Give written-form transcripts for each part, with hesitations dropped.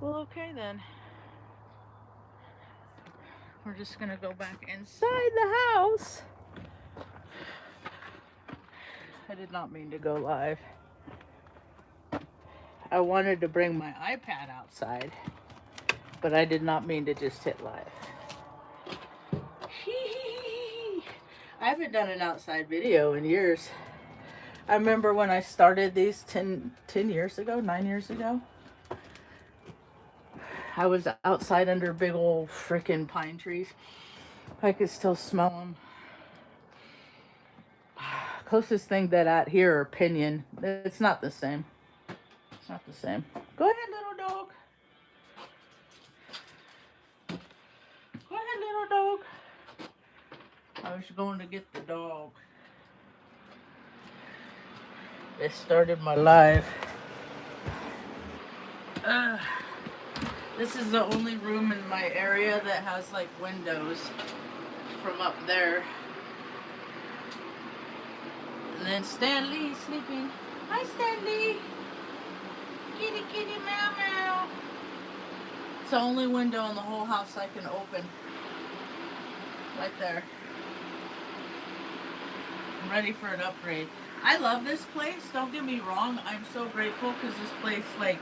Well, okay then. We're just gonna go back inside the house. I did not mean to go live. I wanted to bring my iPad outside, but I did not mean to just hit live. I haven't done an outside video in years. I remember when I started these 10 years ago, 9 years ago. I was outside under big old freaking pine trees. I could still smell them. Closest thing that out here are pinyon. It's not the same. It's not the same. Go ahead, little dog. Go ahead, little dog. I was going to get the dog. It started my live. This is the only room in my area that has like windows from up there. And then Stanley sleeping. Hi, Stanley. Kitty, kitty, meow, meow. It's the only window in the whole house I can open. Right there. I'm ready for an upgrade. I love this place. Don't get me wrong. I'm so grateful because this place, like,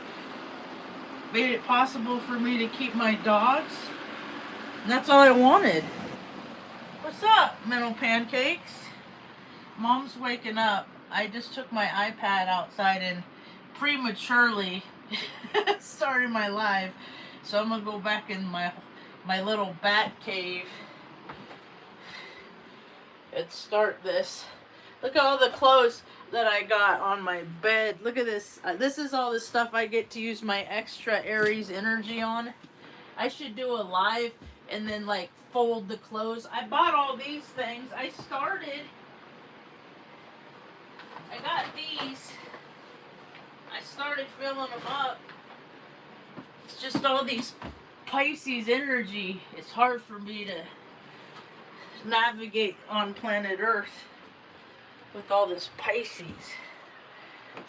made it possible for me to keep my dogs. And that's all I wanted. What's up, mental pancakes? Mom's waking up. I just took my iPad outside and prematurely started my live. So I'm going to go back in my little bat cave and start this. Look at all the clothes that I got on my bed. Look at this. This is all the stuff I get to use my extra Aries energy on. I should do a live and then like fold the clothes. I bought all these things. I got these. I started filling them up. It's just all these Pisces energy. It's hard for me to navigate on planet Earth with all this Pisces.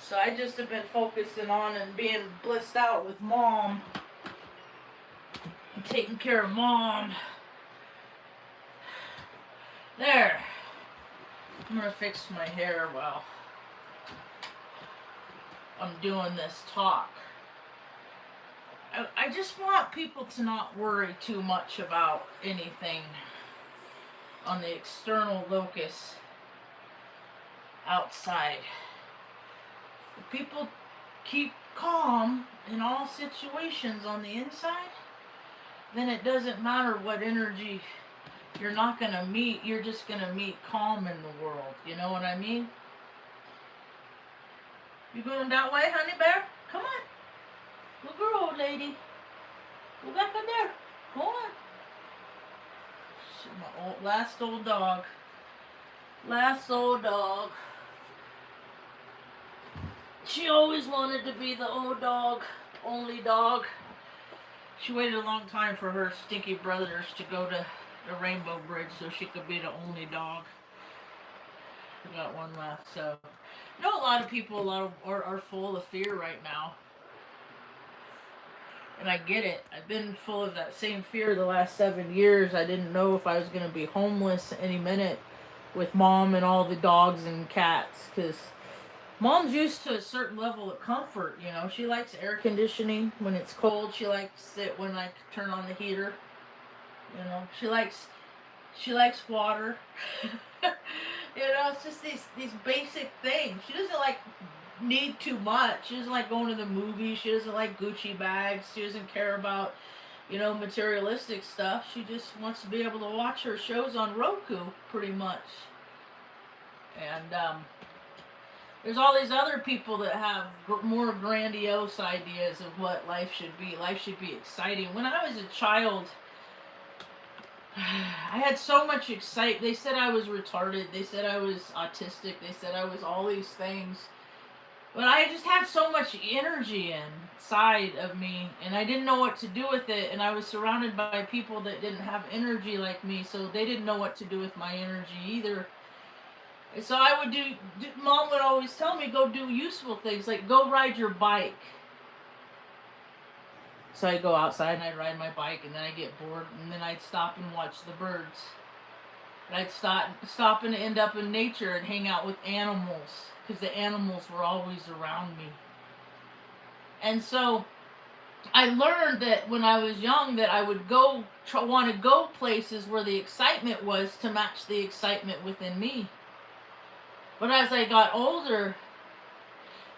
So I just have been focusing on and being blissed out with Mom. And taking care of Mom. There. I'm gonna fix my hair while I'm doing this talk. I just want people to not worry too much about anything on the external locus outside. If people keep calm in all situations on the inside, then it doesn't matter what energy you're not going to meet, you're just going to meet calm in the world. You know what I mean? You going that way, honey bear? Come on. Good girl, old lady. Go back in there. Go on. She's my last old dog. Last old dog. She always wanted to be the old dog, only dog. She waited a long time for her stinky brothers to go to the Rainbow Bridge so she could be the only dog. We got one left, so. I know a lot of people are full of fear right now. And I get it. I've been full of that same fear the last 7 years. I didn't know if I was going to be homeless any minute with Mom and all the dogs and cats. Because Mom's used to a certain level of comfort, you know. She likes air conditioning when it's cold. She likes it when I turn on the heater. You know, she likes water. You know, it's just these basic things. She doesn't like need too much. She doesn't like going to the movies. She doesn't like Gucci bags. She doesn't care about, you know, materialistic stuff. She just wants to be able to watch her shows on Roku, pretty much. And there's all these other people that have more grandiose ideas of what life should be. Life should be exciting. When I was a child, I had so much excitement. They said I was retarded. They said I was autistic. They said I was all these things. But I just had so much energy inside of me, and I didn't know what to do with it. And I was surrounded by people that didn't have energy like me, so they didn't know what to do with my energy either. And so I would Mom would always tell me, go do useful things, like go ride your bike. So I'd go outside and I'd ride my bike, and then I'd get bored, and then I'd stop and watch the birds. And I'd stop and end up in nature and hang out with animals, because the animals were always around me. And so I learned that when I was young that I would want to go places where the excitement was to match the excitement within me. But as I got older,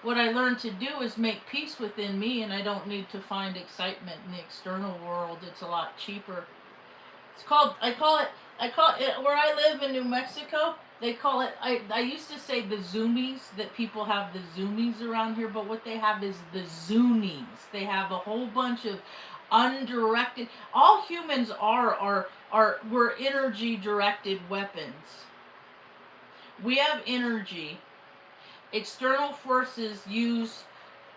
what I learned to do is make peace within me, and I don't need to find excitement in the external world. It's a lot cheaper. I call it, where I live in New Mexico, they call it, I used to say the zoomies, that people have the zoomies around here, but what they have is the zoonies. They have a whole bunch of undirected, all humans we're energy directed weapons. We have energy. External forces use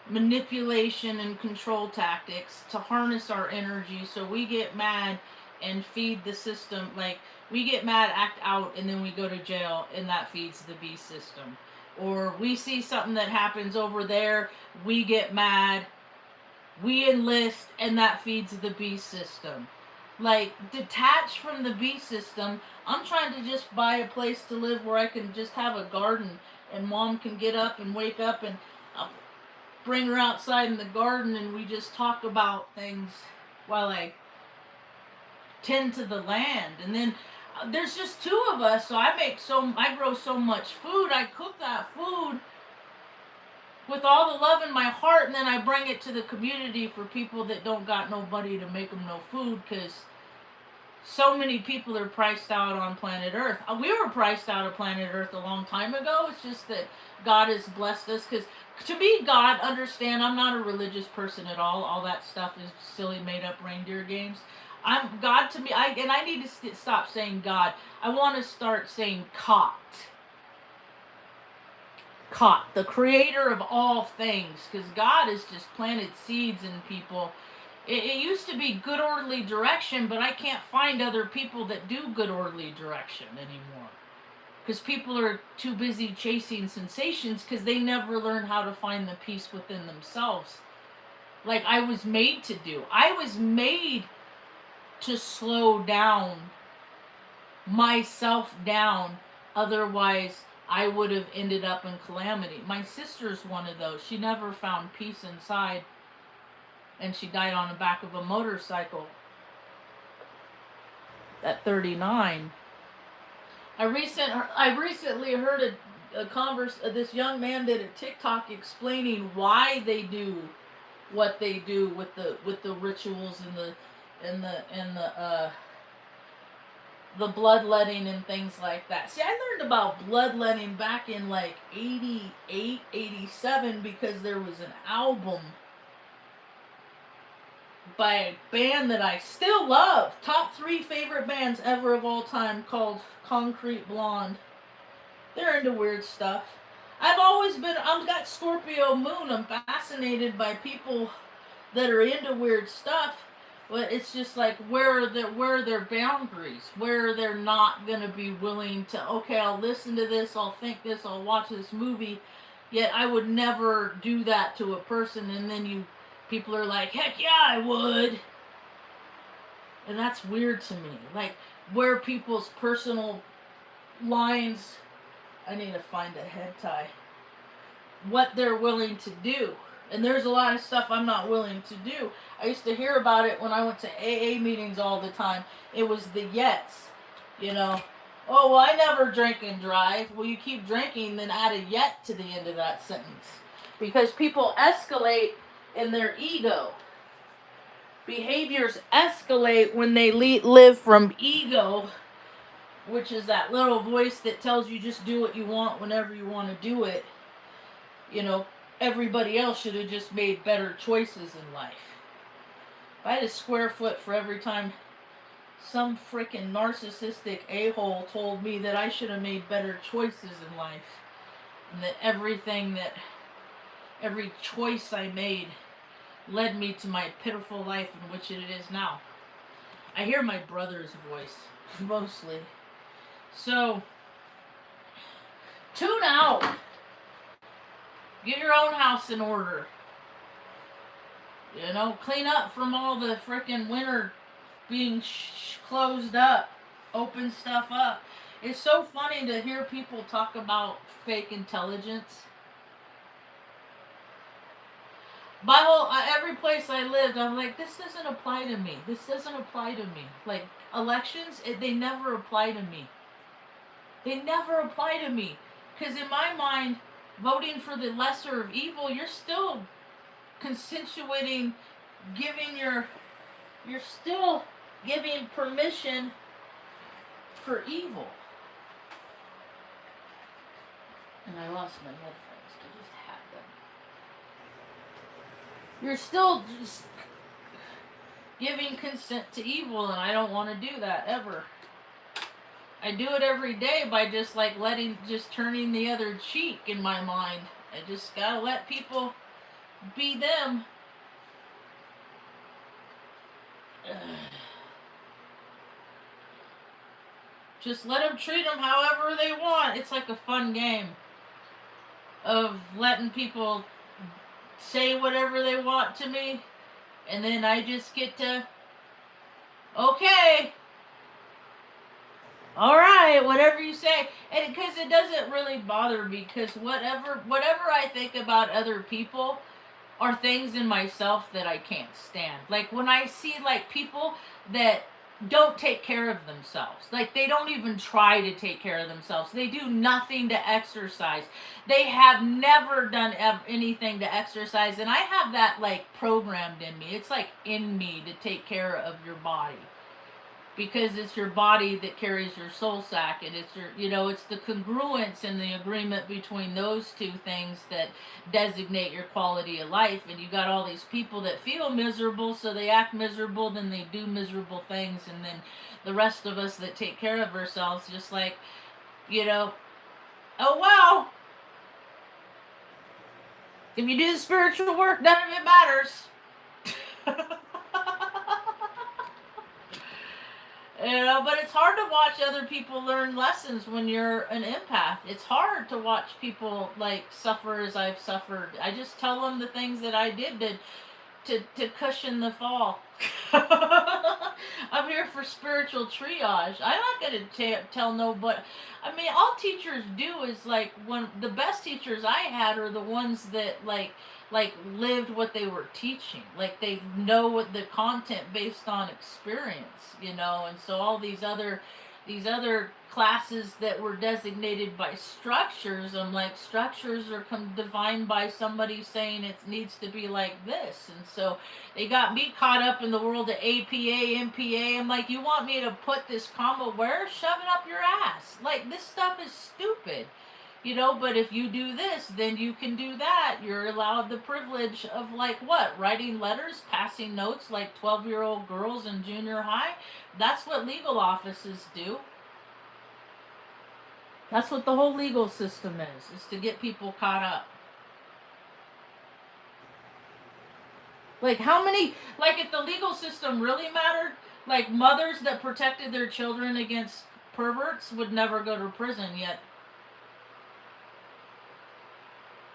manipulation and control tactics to harness our energy, so we get mad and feed the system. Like, we get mad, act out, and then we go to jail, and that feeds the beast system. Or we see something that happens over there, we get mad, we enlist, and that feeds the beast system. Like, detach from the beast system. I'm trying to just buy a place to live where I can just have a garden, and Mom can get up and wake up, and I'll bring her outside in the garden, and we just talk about things while I tend to the land. And then there's just two of us, so I grow so much food. I cook that food with all the love in my heart, and then I bring it to the community for people that don't got nobody to make them no food, because so many people are priced out on planet Earth. We were priced out of planet Earth a long time ago. It's just that God has blessed us, because to me, God, understand, I'm not a religious person at all. All that stuff is silly, made up reindeer games. God to me, I need to stop saying God. I want to start saying concoct. The creator of all things, because God has just planted seeds in people. It used to be good orderly direction, but I can't find other people that do good orderly direction anymore, because people are too busy chasing sensations, because they never learn how to find the peace within themselves, like I was made to do. I was made to slow down myself down, otherwise I would have ended up in calamity. My sister's one of those. She never found peace inside, and she died on the back of a motorcycle at 39. I recently heard this young man did a TikTok explaining why they do what they do with the rituals and the bloodletting and things like that. See, I learned about bloodletting back in like 88, 87, because there was an album by a band that I still love. Top 3 favorite bands ever of all time, called Concrete Blonde. They're into weird stuff. I've got Scorpio moon. I'm fascinated by people that are into weird stuff. But it's just like, where are their boundaries? Where they're not going to be willing to, okay, I'll listen to this, I'll think this, I'll watch this movie. Yet I would never do that to a person, and then people are like, heck yeah, I would. And that's weird to me. Like, where people's personal lines, I need to find a head tie, what they're willing to do. And there's a lot of stuff I'm not willing to do. I used to hear about it when I went to AA meetings all the time. It was the yets, Oh, well, I never drink and drive. Well, you keep drinking, then add a yet to the end of that sentence. Because people escalate in their ego. Behaviors escalate when they live from ego, which is that little voice that tells you just do what you want whenever you want to do it. Everybody else should have just made better choices in life. If I had a square foot for every time some freaking narcissistic a-hole told me that I should have made better choices in life, and that every choice I made led me to my pitiful life in which it is now. I hear my brother's voice, mostly. So, tune out. Get your own house in order. You know, clean up from all the frickin' winter being closed up, open stuff up. It's so funny to hear people talk about fake intelligence. My whole every place I lived, I'm like, this doesn't apply to me. This doesn't apply to me. Like elections, they never apply to me. They never apply to me. Because in my mind, voting for the lesser of evil, you're still consensuating, giving you're still giving permission for evil. And I lost my headphones. I just had them. You're still just giving consent to evil, and I don't want to do that ever. I do it every day by just like turning the other cheek in my mind. I just gotta let people be them. Just let them treat them however they want. It's like a fun game of letting people say whatever they want to me, and then I just get to, okay, all right, whatever you say. And because it doesn't really bother me, because whatever I think about other people are things in myself that I can't stand. Like when I see like people that don't take care of themselves. Like they don't even try to take care of themselves. They do nothing to exercise. They have never done anything to exercise, and I have that like programmed in me. It's like in me to take care of your body. Because it's your body that carries your soul sack, and it's your, it's the congruence and the agreement between those two things that designate your quality of life. And you got all these people that feel miserable, so they act miserable, then they do miserable things, and then the rest of us that take care of ourselves, just like, oh wow, if you do the spiritual work, none of it matters. But it's hard to watch other people learn lessons when you're an empath. It's hard to watch people like suffer as I've suffered. I just tell them the things that I did to cushion the fall. I'm here for spiritual triage. I'm not going to tell nobody. I mean, all teachers do is like, when the best teachers I had are the ones that like lived what they were teaching. Like they know what the content based on experience, and so all these other classes that were designated by structures, I'm like, structures are defined by somebody saying it needs to be like this, and so they got me caught up in the world of APA, MPA. I'm like, you want me to put this combo where? Shove it up your ass. Like, this stuff is stupid. But if you do this, then you can do that. You're allowed the privilege of, like, what? Writing letters, passing notes like 12-year-old girls in junior high? That's what legal offices do. That's what the whole legal system is to get people caught up. Like, how many, like, if the legal system really mattered, like, mothers that protected their children against perverts would never go to prison, yet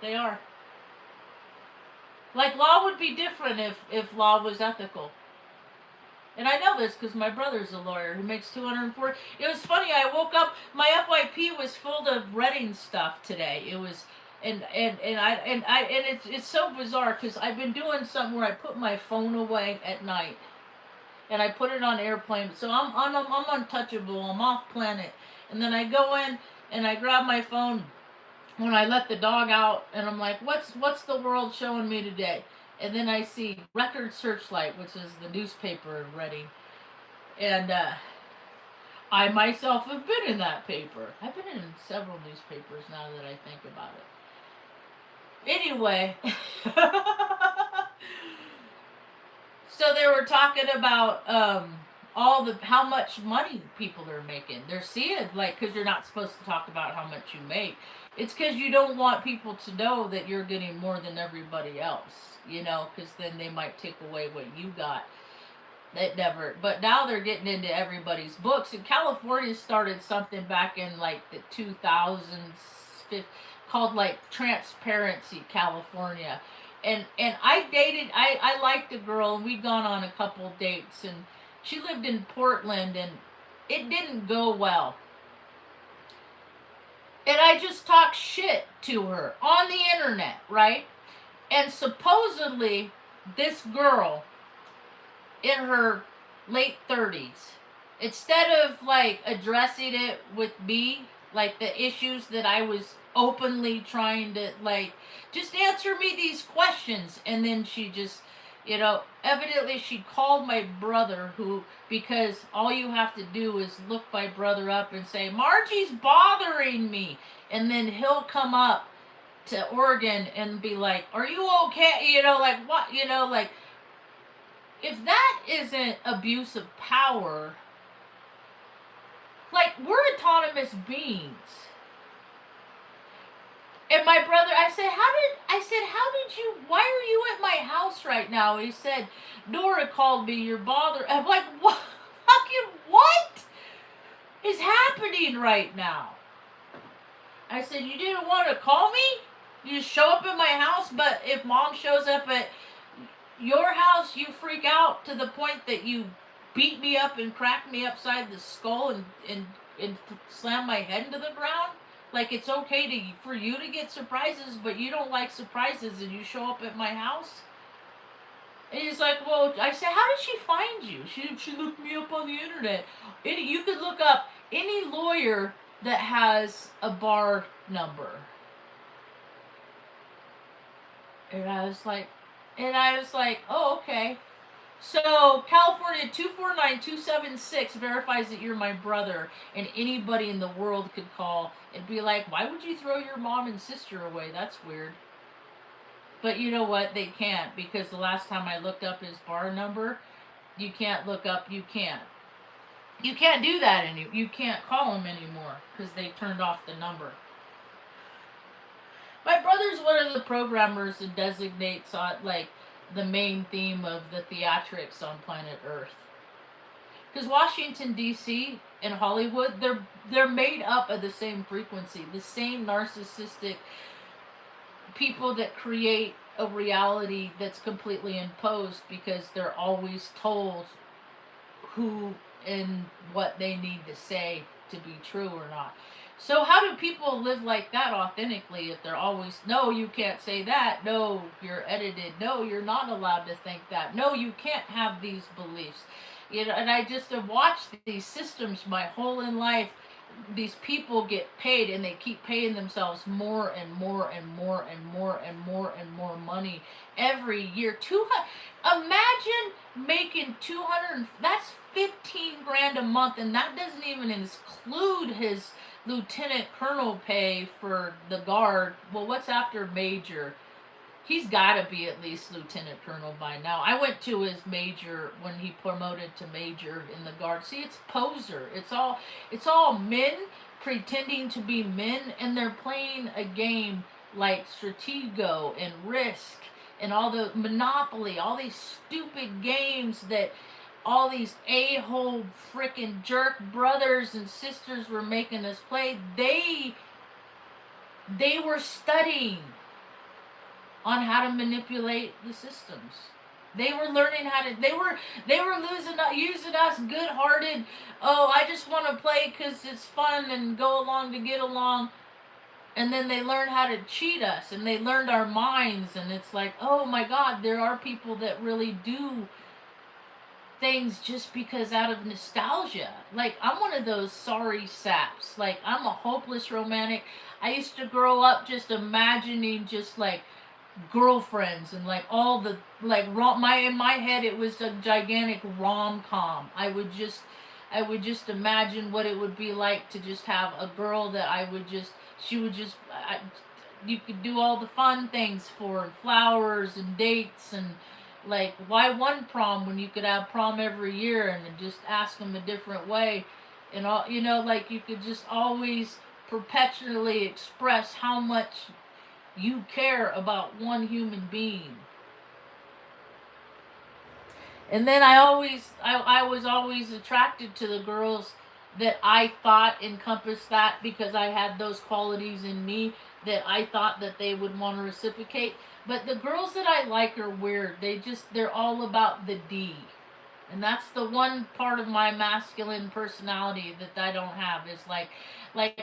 they are. Like, law would be different if law was ethical. And I know this because my brother's a lawyer who makes $240. It was funny. I woke up. My FYP was full of Reading stuff today. It was, and it's so bizarre because I've been doing something where I put my phone away at night, and I put it on airplane. So I'm untouchable. I'm off planet. And then I go in and I grab my phone when I let the dog out, and I'm like, what's the world showing me today? And then I see Record Searchlight, which is the newspaper in Reading. And I myself have been in that paper. I've been in several newspapers now that I think about it. Anyway, so they were talking about how much money people are making. They're seeing, like, because you're not supposed to talk about how much you make. It's because you don't want people to know that you're getting more than everybody else, because then they might take away what you got. But now they're getting into everybody's books. And California started something back in like the 2000s called like Transparency California. And I liked a girl, and we'd gone on a couple dates, and she lived in Portland, and it didn't go well. And I just talked shit to her on the internet, right? And supposedly, this girl in her late 30s, instead of like addressing it with me, like the issues that I was openly trying to, like, just answer me these questions, and then she just, evidently she called my brother, who, because all you have to do is look my brother up and say, Margie's bothering me, and then he'll come up to Oregon and be like, are you okay? Like, what? Like, if that isn't abuse of power, like, we're autonomous beings. And my brother, I said, why are you at my house right now? He said, Nora called me, your bother. I'm like, what? What is happening right now? I said, you didn't want to call me? You just show up at my house, but if mom shows up at your house, you freak out to the point that you beat me up and crack me upside the skull and slam my head into the ground? Like, it's okay for you to get surprises, but you don't like surprises, and you show up at my house? And he's like, well, I said, how did she find you? She looked me up on the internet. You could look up any lawyer that has a bar number. And I was like, oh, okay. So, California 249-276 verifies that you're my brother, and anybody in the world could call and be like, why would you throw your mom and sister away? That's weird. But you know what? They can't, because the last time I looked up his bar number, you can't do that anymore. You can't call him anymore, because they turned off the number. My brother's one of the programmers that designates on, like, the main theme of the theatrics on planet Earth. Because Washington, D.C. and Hollywood, they're made up of the same frequency, the same narcissistic people that create a reality that's completely imposed, because they're always told who and what they need to say to be true or not. So how do people live like that authentically if they're always, no, you can't say that, no, you're edited, no, you're not allowed to think that, no, you can't have these beliefs. And I just have watched these systems my whole in life. These people get paid, and they keep paying themselves more and more and more and more and more and more money every year. Imagine making 200, that's 15 grand a month, and that doesn't even include his lieutenant colonel pay for the guard. Well, what's after major? He's got to be at least lieutenant colonel by now. I went to his major when he promoted to major in the guard. See, it's poser. It's all men pretending to be men, and they're playing a game like Stratego and Risk and all the Monopoly, all these stupid games that all these a-hole frickin' jerk brothers and sisters were making us play. They were studying on how to manipulate the systems. They were learning how to. They were using us good-hearted. Oh, I just want to play because it's fun and go along to get along. And then they learned how to cheat us, and they learned our minds. And it's like, oh my God, there are people that really do things just because out of nostalgia. Like, I'm one of those sorry saps. Like, I'm a hopeless romantic. I used to grow up just imagining just like girlfriends and like all the like in my head it was a gigantic rom-com. I would just imagine what it would be like to just have a girl that you could do all the fun things for, flowers and dates, and like, why one prom when you could have prom every year and just ask them a different way, and all, like, you could just always perpetually express how much you care about one human being. And then I was always attracted to the girls that I thought encompassed that, because I had those qualities in me that I thought that they would want to reciprocate. But the girls that I like are weird. They're all about the D. And that's the one part of my masculine personality that I don't have, is like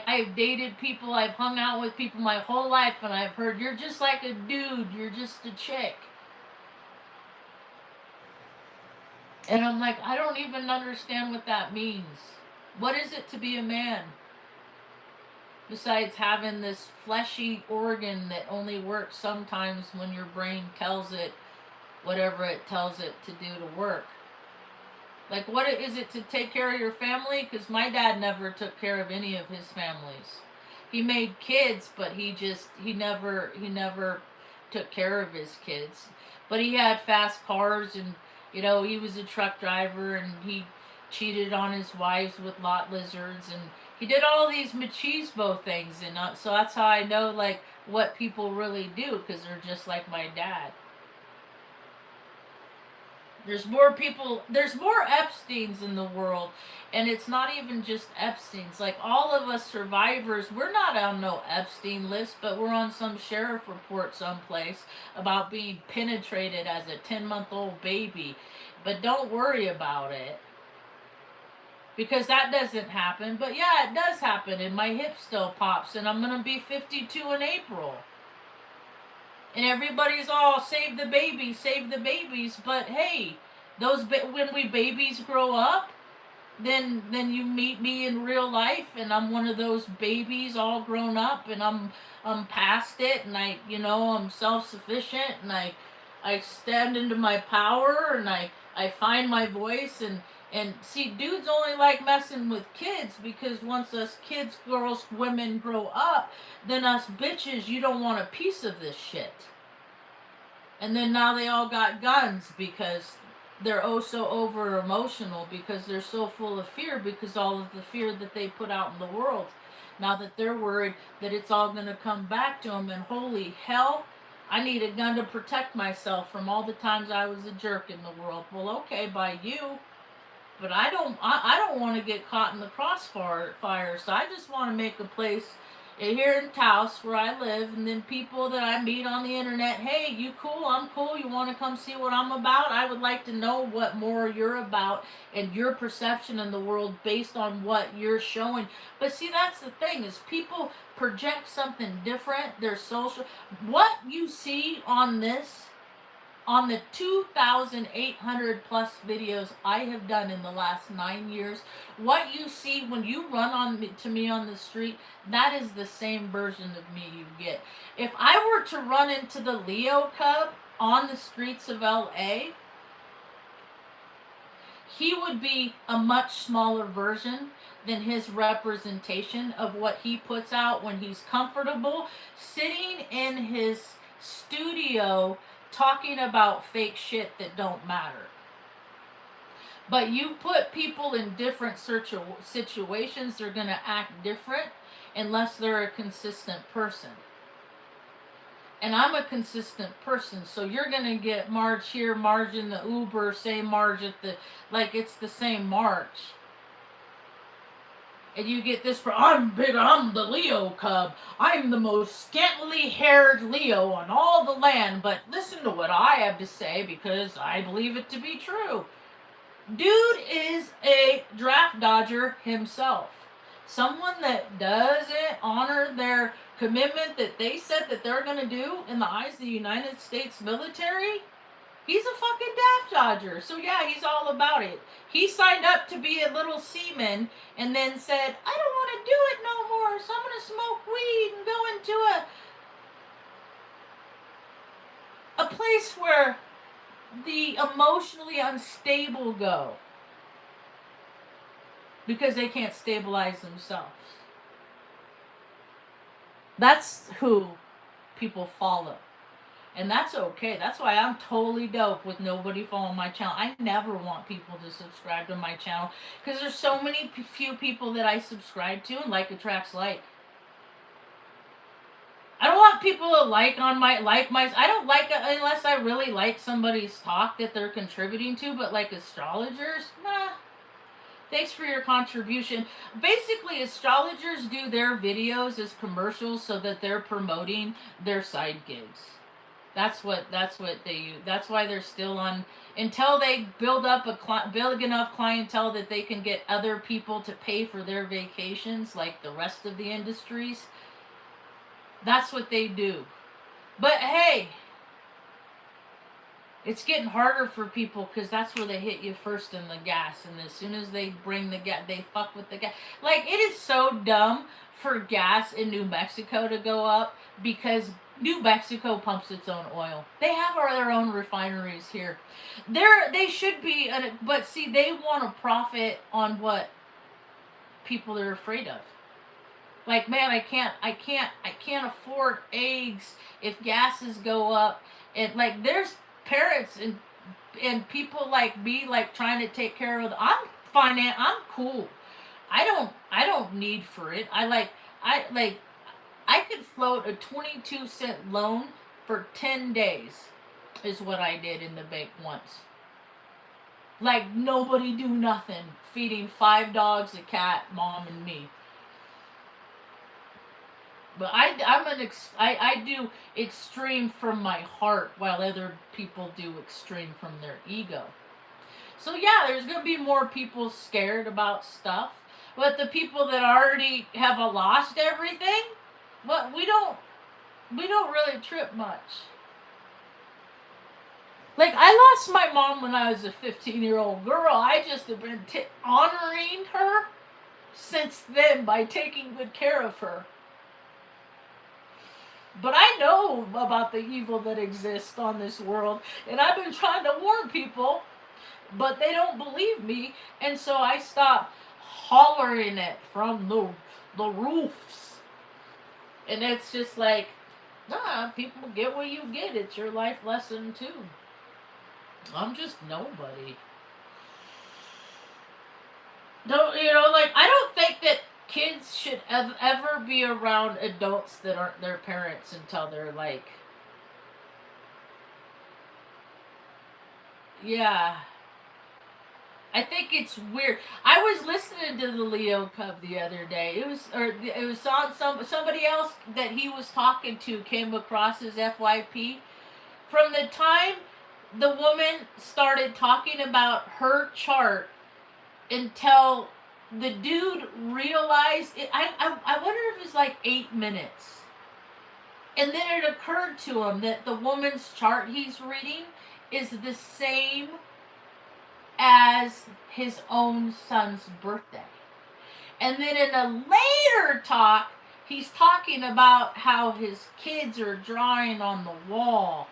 I've dated people, I've hung out with people my whole life, and I've heard, you're just like a dude, you're just a chick. And I'm like, I don't even understand what that means. What is it to be a man? Besides having this fleshy organ that only works sometimes when your brain tells it whatever it tells it to do to work. Like, what is it to take care of your family? Because my dad never took care of any of his families. He made kids, but he never took care of his kids. But he had fast cars, and he was a truck driver, and he cheated on his wives with lot lizards, and he did all these machismo things, and so that's how I know like what people really do, because they're just like my dad. There's more Epsteins in the world, and it's not even just Epsteins. Like, all of us survivors, we're not on no Epstein list, but we're on some sheriff report someplace about being penetrated as a 10-month-old baby. But don't worry about it, because that doesn't happen. But yeah, it does happen, and my hip still pops, and I'm gonna be 52 in April. And everybody's all save the babies, but hey, when we babies grow up, then you meet me in real life, and I'm one of those babies all grown up, and I'm past it, and I'm self-sufficient, and I stand into my power, and I find my voice, and see, dudes only like messing with kids, because once us kids, girls, women grow up, then us bitches, you don't want a piece of this shit. And then now they all got guns, because they're oh so over emotional, because they're so full of fear, because all of the fear that they put out in the world. Now that they're worried that it's all going to come back to them, and holy hell, I need a gun to protect myself from all the times I was a jerk in the world. Well, okay, by you. But I don't want to get caught in the crossfire, so I just want to make a place here in Taos where I live, and then people that I meet on the internet, hey, you cool, I'm cool, you want to come see what I'm about? I would like to know what more you're about and your perception in the world based on what you're showing. But see, that's the thing, is people project something different, they're social. What you see on the 2,800 plus videos I have done in the last 9 years, what you see when you run to me on the street, that is the same version of me you get. If I were to run into the Leo cub on the streets of LA, he would be a much smaller version than his representation of what he puts out when he's comfortable sitting in his studio talking about fake shit that don't matter. But you put people in different situations, they're going to act different unless they're a consistent person. And I'm a consistent person, so you're going to get Marge here, Marge in the Uber, say Marge at like it's the same Marge. And you get this, I'm the Leo cub. I'm the most scantily haired Leo on all the land, but listen to what I have to say because I believe it to be true. Dude is a draft dodger himself. Someone that doesn't honor their commitment that they said that they're going to do in the eyes of the United States military. He's a fucking draft dodger. So yeah, he's all about it. He signed up to be a little seaman and then said, I don't want to do it no more, so I'm going to smoke weed and go into a place where the emotionally unstable go. Because they can't stabilize themselves. That's who people follow. And that's okay. That's why I'm totally dope with nobody following my channel. I never want people to subscribe to my channel because there's so many few people that I subscribe to, and like attracts like. I don't want people to like my I don't like it unless I really like somebody's talk that they're contributing to, but like astrologers, nah. Thanks for your contribution. Basically, astrologers do their videos as commercials so that they're promoting their side gigs. That's what they use. That's why they're still on until they build up a big enough clientele that they can get other people to pay for their vacations, like the rest of the industries. That's what they do. But hey, it's getting harder for people because that's where they hit you first in the gas, and as soon as they bring the gas, they fuck with the gas. Like, it is so dumb for gas in New Mexico to go up because New Mexico pumps its own oil. They have their own refineries here. They should be, but see, they want to profit on what people are afraid of. Like, man, I can't afford eggs if gases go up, and like, there's parents and people like me, like, trying to take care of I'm cool. I don't need for it. I could float a 22-cent loan for 10 days is what I did in the bank once. Like, nobody do nothing, feeding 5 dogs, a cat, mom, and me. But I do extreme from my heart, while other people do extreme from their ego. So yeah, there's gonna be more people scared about stuff, but the people that already have lost everything, well, we don't really trip much. Like, I lost my mom when I was a 15-year-old girl. I just have been honoring her since then by taking good care of her. But I know about the evil that exists on this world, and I've been trying to warn people, but they don't believe me, and so I stopped hollering it from the roofs. And it's just like, nah, people get what you get. It's your life lesson too. I'm just nobody. Like, I don't think that kids should ever be around adults that aren't their parents until they're like, yeah. I think it's weird. I was listening to the Leo Cub the other day. It was on somebody else that he was talking to came across his FYP. From the time the woman started talking about her chart until the dude realized it, I wonder if it's like 8 minutes. And then it occurred to him that the woman's chart he's reading is the same as his own son's birthday. And then in a later talk, he's talking about how his kids are drawing on the wall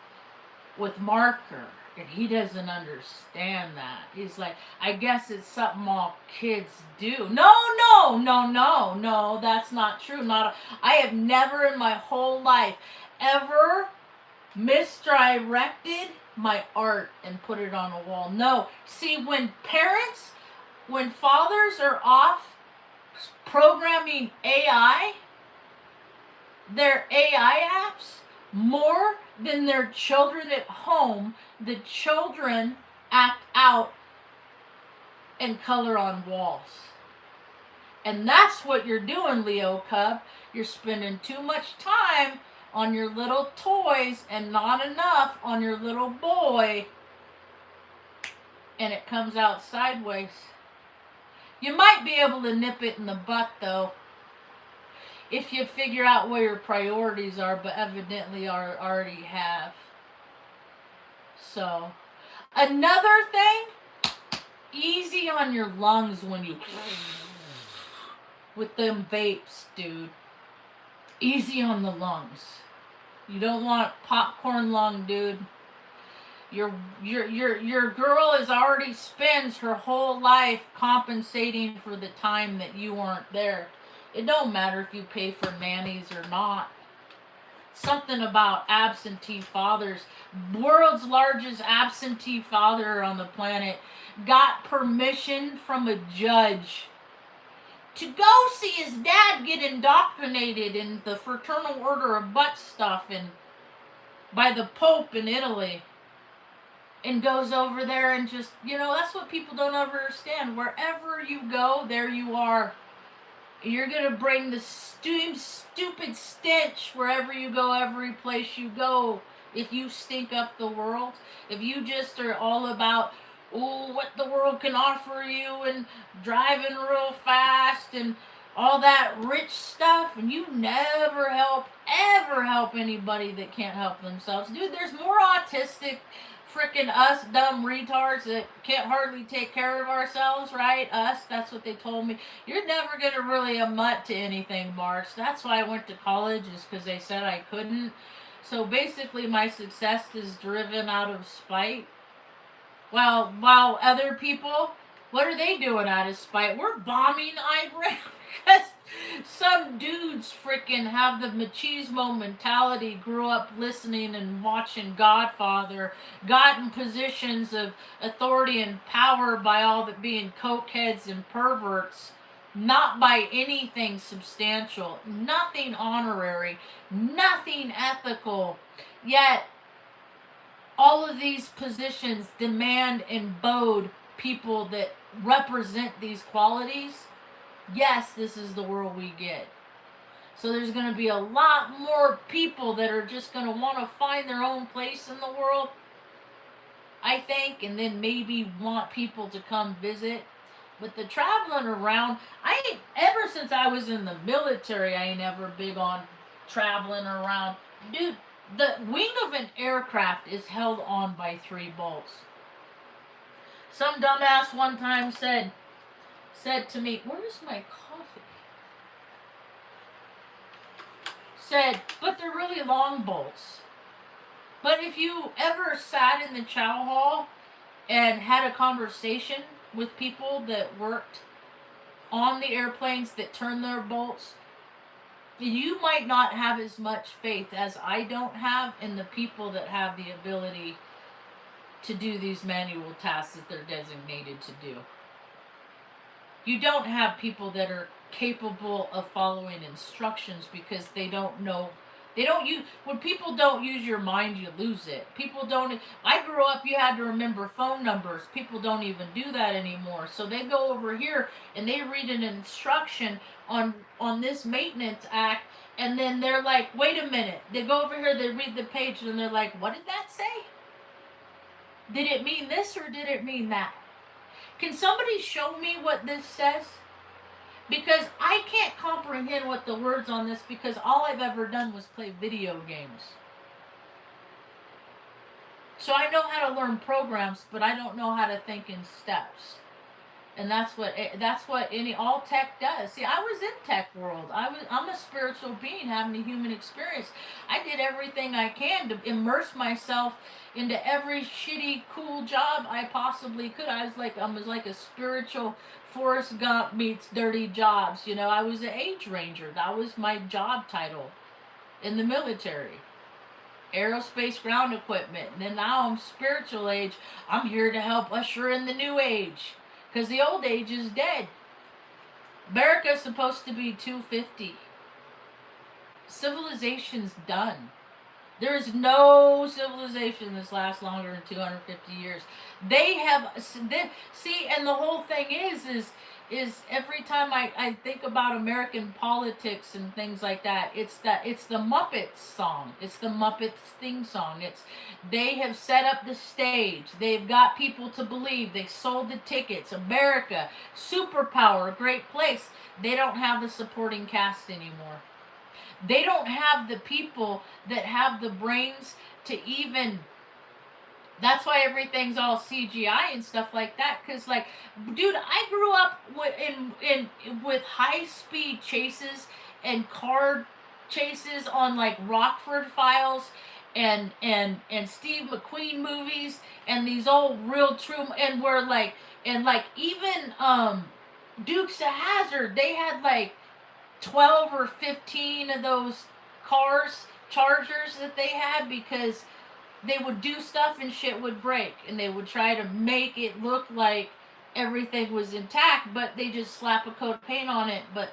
with marker, and he doesn't understand that. He's like, I guess it's something all kids do. No, that's not true. I have never in my whole life ever misdirected my art and put it on a wall. No. See, when fathers are off programming AI, their AI apps, more than their children at home, the children act out and color on walls. And that's what you're doing, Leo Cub. You're spending too much time on your little toys and not enough on your little boy, and it comes out sideways. You might be able to nip it in the butt, though, if you figure out where your priorities are, but evidently already have. So, another thing, easy on your lungs when you with them vapes, dude. Easy on the lungs. You don't want popcorn lung, dude. Your girl is already spends her whole life compensating for the time that you weren't there. It don't matter if you pay for nannies or not. Something about absentee fathers. World's largest absentee father on the planet got permission from a judge to go see his dad get indoctrinated in the fraternal order of butt stuff by the Pope in Italy. and goes over there and just, that's what people don't ever understand. Wherever you go, there you are. You're going to bring the stupid stench wherever you go, every place you go. If you stink up the world, if you just are all about, what the world can offer you and driving real fast and all that rich stuff, and you never ever help anybody that can't help themselves. Dude, there's more autistic freaking us dumb retards that can't hardly take care of ourselves, right? Us, that's what they told me. You're never gonna really amount to anything, Marge. That's why I went to college, is because they said I couldn't. So basically, my success is driven out of spite. While other people, what are they doing out of spite? We're bombing Iran because some dudes freaking have the machismo mentality, grew up listening and watching Godfather, got in positions of authority and power by all that being cokeheads and perverts, not by anything substantial, nothing honorary, nothing ethical. Yet all of these positions demand and bode people that represent these qualities. Yes, this is the world we get. So there's going to be a lot more people that are just going to want to find their own place in the world, I think, and then maybe want people to come visit. But the traveling around, ever since I was in the military, I ain't ever big on traveling around. Dude, the wing of an aircraft is held on by 3 bolts. Some dumbass one time said to me, "Where's my coffee?" Said, "But they're really long bolts." But if you ever sat in the chow hall and had a conversation with people that worked on the airplanes that turn their bolts, you might not have as much faith as I don't have in the people that have the ability to do these manual tasks that they're designated to do. You don't have people that are capable of following instructions because they don't know. They don't use, when people don't use your mind, you lose it. People don't, I grew up, you had to remember phone numbers. People don't even do that anymore. So they go over here and they read an instruction on this maintenance act, and then they're like, wait a minute. They go over here, they read the page, and they're like, what did that say? Did it mean this or did it mean that? Can somebody show me what this says? Because I can't comprehend what the words on this, because all I've ever done was play video games. So I know how to learn programs, but I don't know how to think in steps. And that's what all tech does. See, I was in tech world. I'm a spiritual being having a human experience. I did everything I can to immerse myself into every shitty cool job I possibly could. I was like a spiritual Forrest Gump meets Dirty Jobs. I was an age ranger. That was my job title in the military. Aerospace ground equipment. And then now I'm spiritual age. I'm here to help usher in the new age. Because the old age is dead. America's supposed to be 250. Civilization's done. There is no civilization that's lasts longer than 250 years. They have, see, and the whole thing is every time I think about American politics and things like that, it's the Muppets song. It's the Muppets theme song. They have set up the stage. They've got people to believe. They sold the tickets. America, superpower, great place. They don't have the supporting cast anymore. They don't have the people that have the brains to even. That's why everything's all CGI and stuff like that. Cause dude, I grew up with high speed chases and car chases on Rockford Files and Steve McQueen movies and these old real true, and where even Dukes of Hazzard, they had 12 or 15 of those cars, Chargers that they had, because they would do stuff and shit would break, and they would try to make it look like everything was intact, but they just slap a coat of paint on it. But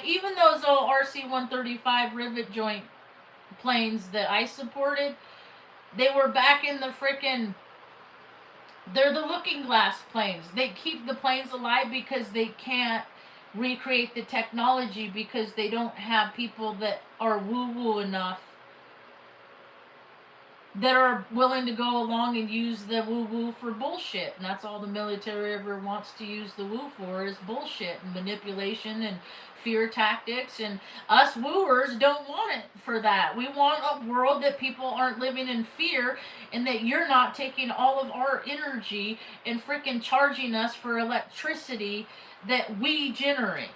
even those old RC-135 rivet joint planes that I supported, they were back in the frickin' They're the looking glass planes. They keep the planes alive because they can't recreate the technology, because they don't have people that are woo-woo enough, that are willing to go along and use the woo-woo for bullshit. And that's all the military ever wants to use the woo for, is bullshit and manipulation and fear tactics. And us wooers don't want it for that. We want a world that people aren't living in fear, and that you're not taking all of our energy and freaking charging us for electricity that we generate.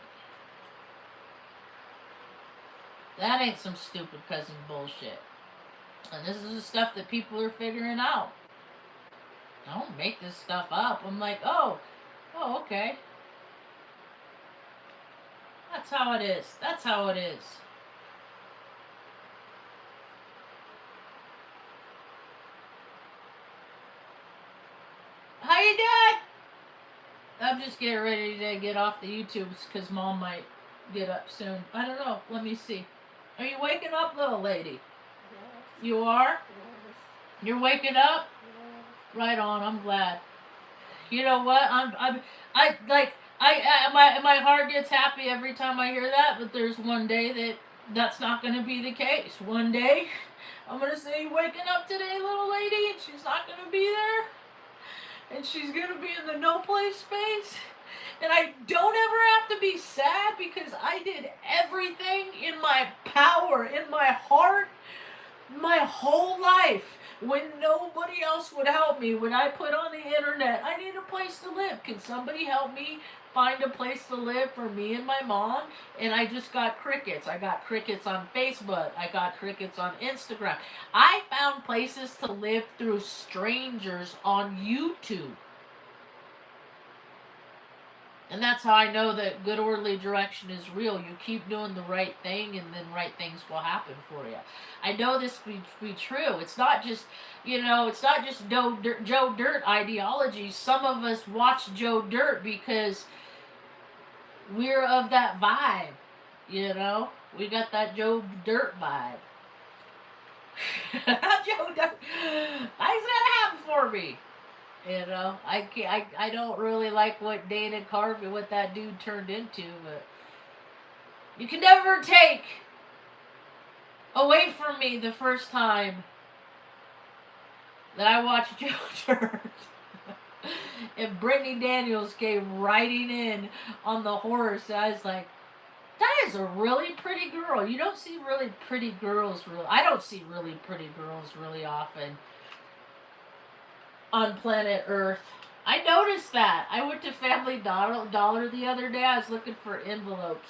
That ain't some stupid cousin bullshit. And this is the stuff that people are figuring out. I don't make this stuff up. I'm like, oh, okay. That's how it is. That's how it is. How you doing? I'm just getting ready to get off the YouTubes because Mom might get up soon. I don't know. Let me see. Are you waking up, little lady? Yes. You are? Yes. You're waking up? Yes. Right on. I'm glad. You know what? My heart gets happy every time I hear that, but there's one day that's not going to be the case. One day, I'm going to say, you waking up today, little lady, and she's not going to be there. And she's going to be in the no place space. And I don't ever have to be sad, because I did everything in my power, in my heart, my whole life. When nobody else would help me, when I put on the internet, I need a place to live. Can somebody help me find a place to live for me and my mom? And I just got crickets. I got crickets on Facebook. I got crickets on Instagram. I found places to live through strangers on YouTube. And that's how I know that good orderly direction is real. You keep doing the right thing, and then right things will happen for you. I know this to be true. It's not just, it's not just Joe Dirt ideology. Some of us watch Joe Dirt because we're of that vibe. We got that Joe Dirt vibe. Joe Dirt. Things gonna happen for me. I don't really like what Dana Carvey, what that dude turned into, but you can never take away from me the first time that I watched Joe Dirt. And Brittany Daniels came riding in on the horse, and I was like, that is a really pretty girl. You don't see really pretty girls I don't see really pretty girls really often on planet Earth. I noticed that. I went to Family Dollar the other day. I was looking for envelopes.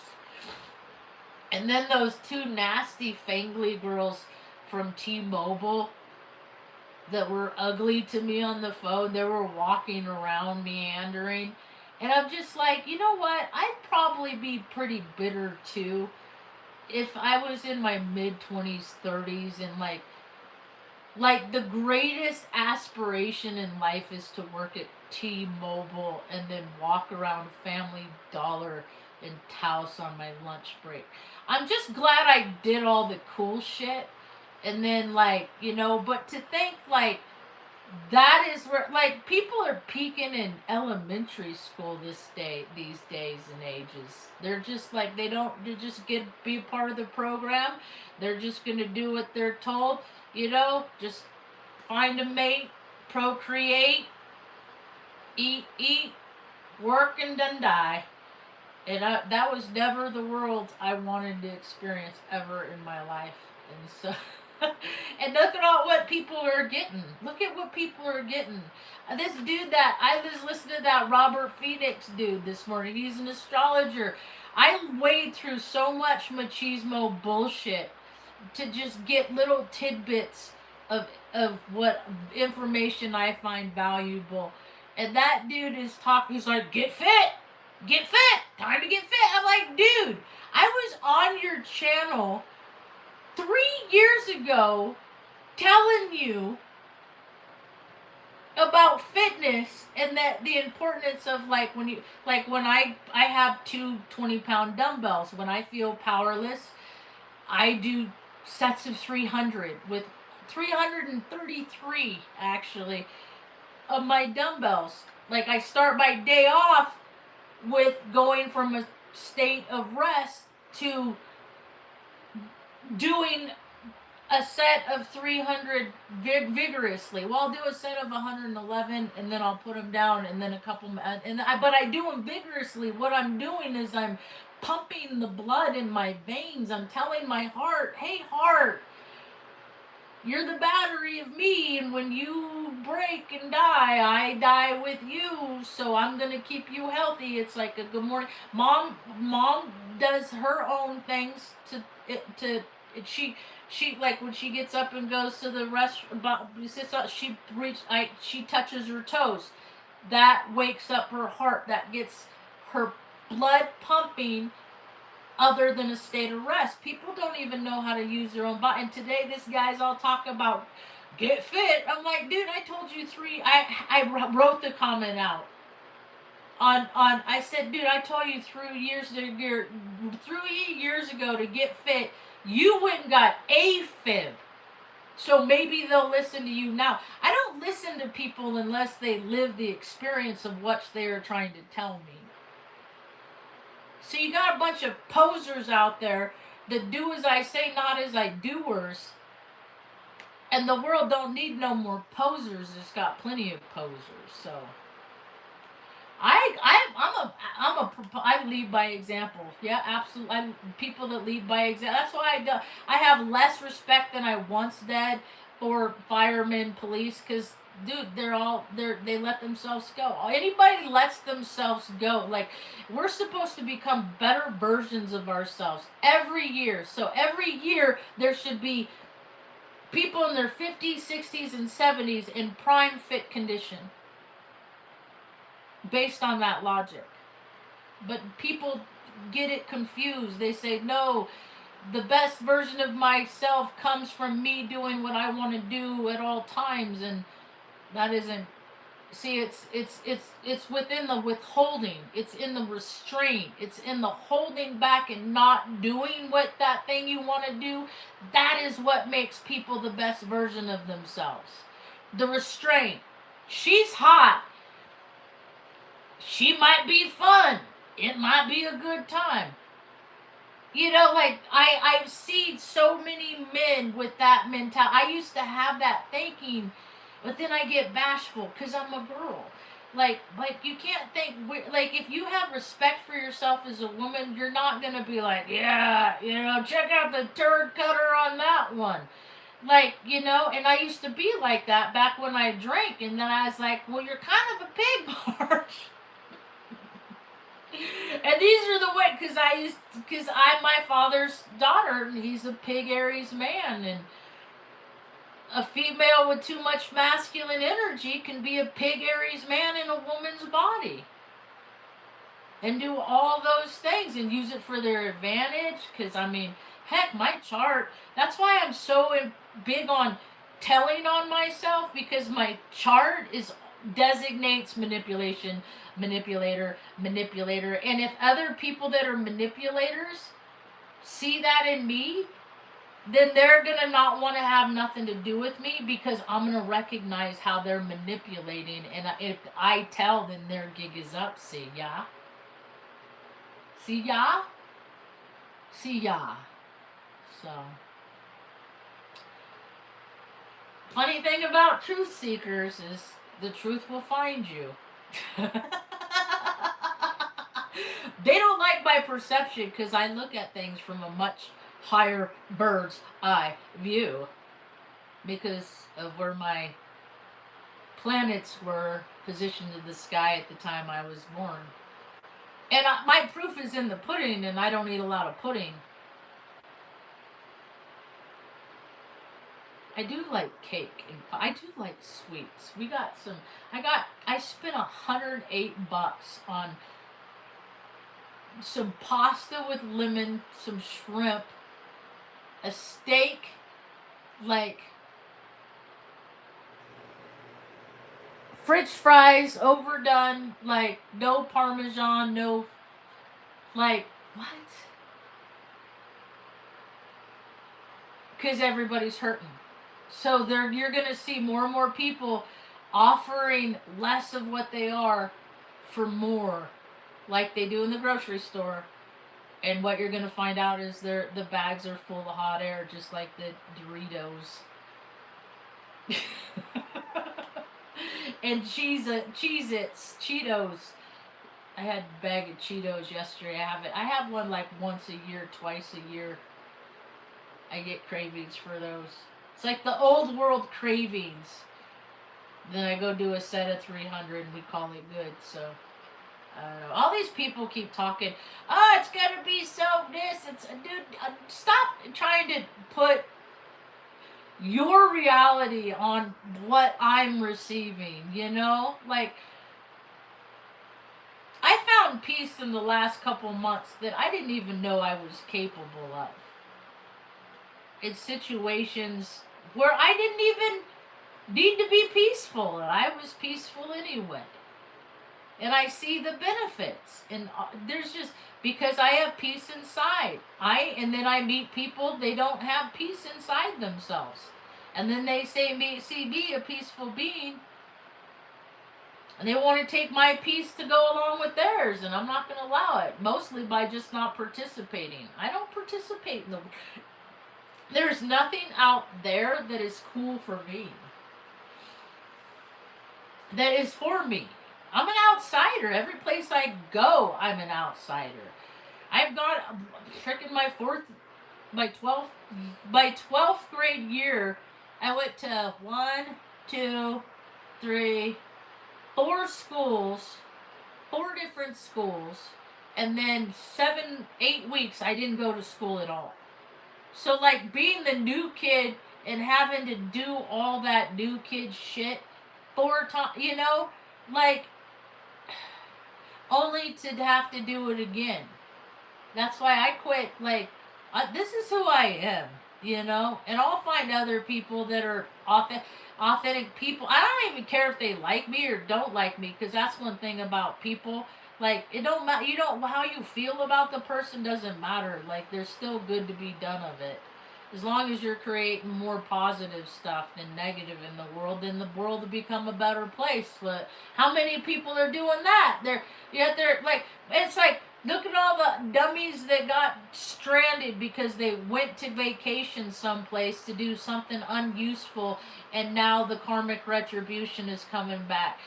And then those two nasty, fangly girls from T-Mobile that were ugly to me on the phone, they were walking around meandering. And I'm just like, you know what? I'd probably be pretty bitter too if I was in my mid-20s, 30s, and like the greatest aspiration in life is to work at T-Mobile and then walk around Family Dollar in Taos on my lunch break. I'm just glad I did all the cool shit. And then but to think that is where people are peaking in elementary school these days and ages. They're just they just be a part of the program. They're just gonna do what they're told. Just find a mate, procreate, eat, work, and then die. And that was never the world I wanted to experience ever in my life. And so, and look at all what people are getting. Look at what people are getting. This dude that I was listening to, that Robert Phoenix dude this morning. He's an astrologer. I wade through so much machismo bullshit to just get little tidbits of what information I find valuable. And that dude is talking, he's like, get fit, time to get fit. I'm like, dude, I was on your channel 3 years ago telling you about fitness and that the importance of when I have two 20-pound dumbbells. When I feel powerless, I do sets of 300 with 333 actually of my dumbbells. Like I start my day off with going from a state of rest to doing a set of 300 vigorously. Well, I'll do a set of 111 and then I'll put them down and then a couple but I do them vigorously. What I'm doing is I'm pumping the blood in my veins. I'm telling my heart, "Hey heart, you're the battery of me, and when you break and die, I die with you. So I'm gonna keep you healthy." It's like a good morning. Mom does her own things to she like when she gets up and goes to the restaurant, she touches her toes. That wakes up her heart. That gets her blood pumping other than a state of rest. People don't even know how to use their own body. And today, this guy's all talk about get fit. I'm like, dude, I told you I wrote the comment out. I said, dude, I told you 3 years ago to get fit. You went and got a fib. So maybe they'll listen to you now. I don't listen to people unless they live the experience of what they're trying to tell me. So you got a bunch of posers out there that do as I say, not as I doers. And the world don't need no more posers. It's got plenty of posers. So I lead by example. Yeah, absolutely. People that lead by example. That's why I have less respect than I once did for firemen, police, because dude, they let themselves go. Anybody lets themselves go. Like, we're supposed to become better versions of ourselves every year. So every year there should be people in their 50s, 60s, and 70s in prime fit condition. Based on that logic. But people get it confused. They say, no, the best version of myself comes from me doing what I want to do at all times, and that isn't. See, it's within the withholding. It's in the restraint. It's in the holding back and not doing what that thing you want to do. That is what makes people the best version of themselves. The restraint. She's hot. She might be fun. It might be a good time. You know, like, I've seen so many men with that mentality. I used to have that thinking, but then I get bashful because I'm a girl. Like you can't think, like, if you have respect for yourself as a woman, you're not going to be like, yeah, you know, check out the turd cutter on that one. Like, you know, and I used to be like that back when I drank, and then I was like, well, you're kind of a pig, Marge. And these are the way, because I'm my father's daughter, and he's a pig Aries man, and a female with too much masculine energy can be a pig Aries man in a woman's body. And do all those things and use it for their advantage. Because, I mean, heck, my chart, that's why I'm so big on telling on myself, because my chart designates manipulator. And if other people that are manipulators see that in me, then they're going to not want to have nothing to do with me, because I'm going to recognize how they're manipulating. And if I tell, then their gig is up. See ya? See ya? See ya? So, funny thing about truth seekers is the truth will find you. They don't like my perception, because I look at things from a much higher bird's eye view, because of where my planets were positioned in the sky at the time I was born. And my proof is in the pudding, and I don't eat a lot of pudding. I do like cake, and I do like sweets. We got some. I spent $108 on some pasta with lemon, some shrimp, a steak, like French fries overdone, like no Parmesan, no, like, what? Because everybody's hurting. So you're going to see more and more people offering less of what they are for more, like they do in the grocery store. And what you're gonna find out is the bags are full of hot air, just like the Doritos. And Cheez-Its, Cheetos. I had a bag of Cheetos yesterday. I have one like once a year, twice a year. I get cravings for those. It's like the old world cravings. Then I go do a set of 300 and we call it good. So I don't know. All these people keep talking. Oh, it's gonna be so this. It's dude. Stop trying to put your reality on what I'm receiving. You know, like I found peace in the last couple months that I didn't even know I was capable of. In situations where I didn't even need to be peaceful, and I was peaceful anyway. And I see the benefits, and there's just because I have peace inside. And then I meet people, they don't have peace inside themselves, and then they see me a peaceful being, and they want to take my peace to go along with theirs, and I'm not going to allow it. Mostly by just not participating. I don't participate in the. There's nothing out there that is cool for me. That is for me. I'm an outsider. Every place I go, I'm an outsider. I've got freaking my 12th grade year. I went to 1, 2, 3, 4 schools, 4 different schools, and then 7, 8 weeks I didn't go to school at all. So like being the new kid and having to do all that new kid shit 4 times, you know, like only to have to do it again. That's why I quit. Like, this is who I am, you know? And I'll find other people that are authentic people. I don't even care if they like me or don't like me, because that's one thing about people. Like, it don't matter. How you feel about the person doesn't matter. Like, there's still good to be done of it. As long as you're creating more positive stuff than negative in the world, then the world will become a better place. But how many people are doing that? They're like, it's like, look at all the dummies that got stranded because they went to vacation someplace to do something unuseful, and now the karmic retribution is coming back.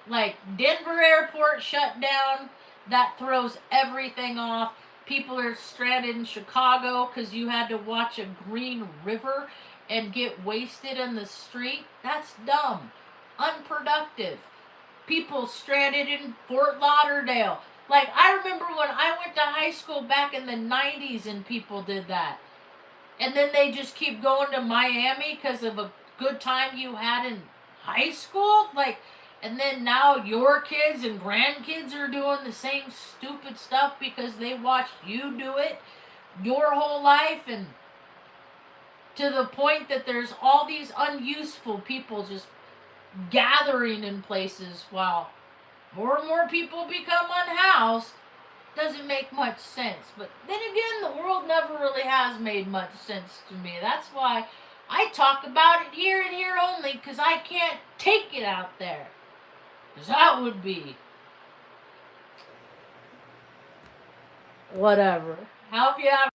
Like, Denver airport shut down. That throws everything off. People are stranded in Chicago because you had to watch a green river and get wasted in the street. That's dumb. Unproductive. People stranded in Fort Lauderdale. Like, I remember when I went to high school back in the 90s and people did that. And then they just keep going to Miami because of a good time you had in high school. Like, and then now your kids and grandkids are doing the same stupid stuff because they watched you do it your whole life. And to the point that there's all these unuseful people just gathering in places while more and more people become unhoused. Doesn't make much sense. But then again, the world never really has made much sense to me. That's why I talk about it here and here only, because I can't take it out there. Because that would be whatever. Hope you have